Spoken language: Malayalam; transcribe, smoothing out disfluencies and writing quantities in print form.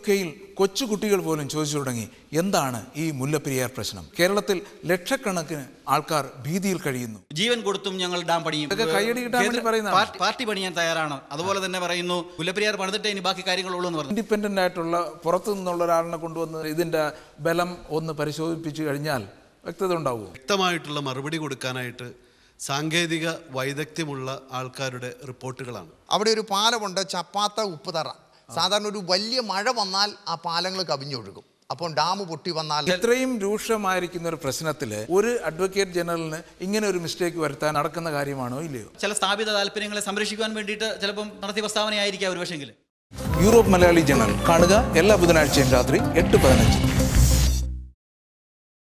കെയിൽ കൊച്ചുകുട്ടികൾ പോലും ചോദിച്ചു തുടങ്ങി, എന്താണ് ഈ മുല്ലപ്പെരിയാർ പ്രശ്നം? കേരളത്തിൽ ലക്ഷക്കണക്കിന് ആൾക്കാർ ഭീതിയിൽ കഴിയുന്നു. ജീവൻ കൊടുത്തും ഞങ്ങൾ ഡാം പണിയും, കയ്യടി കിട്ടാൻ വേണ്ടി പറയുന്ന പാർട്ടി പണിയാൻ തയ്യാറാണ്. അതുപോലെ തന്നെ പറയുന്നു മുല്ലപ്പെരിയാർ പണിതിട്ടേ ഇനി ബാക്കി കാര്യങ്ങളുള്ളൂ എന്ന് പറഞ്ഞു. ഇൻഡിപെൻഡന്റ് ആയിട്ടുള്ള പുറത്തു നിന്നുള്ള ഒരാളിനെ കൊണ്ടുവന്ന് ഇതിന്റെ ബലം ഒന്ന് പരിശോധിപ്പിച്ചു കഴിഞ്ഞാൽ വ്യക്തത ഉണ്ടാവുമോ? വ്യക്തമായിട്ടുള്ള മറുപടി കൊടുക്കാനായിട്ട് സാങ്കേതിക വൈദഗ്ധ്യമുള്ള ആൾക്കാരുടെ റിപ്പോർട്ടുകളാണ്. അവിടെ ഒരു പാലമുണ്ട്, ചപ്പാത്ത ഉപ്പുതറ. സാധാരണ ഒരു വലിയ മഴ വന്നാൽ ആ പാലങ്ങൾ കവിഞ്ഞൊഴുകും. അപ്പോൾ ഡാം പൊട്ടി വന്നാൽ ഇത്രയും രൂക്ഷമായിരിക്കുന്ന ഒരു പ്രശ്നത്തിൽ ഒരു അഡ്വക്കേറ്റ് ജനറലിന് ഇങ്ങനെ ഒരു മിസ്റ്റേക്ക് വരുത്താൻ നടക്കുന്ന കാര്യമാണോ ഇല്ലയോ? ചില സ്ഥാപിത താല്പര്യങ്ങളെ സംരക്ഷിക്കാൻ വേണ്ടിയിട്ട് ചിലപ്പം നടത്തിയ പ്രസ്താവനയായിരിക്കാം ഒരു പക്ഷെങ്കിൽ. യൂറോപ്പ് മലയാളി ജനറൽ കാണുക എല്ലാ ബുധനാഴ്ചയും രാത്രി 8:15.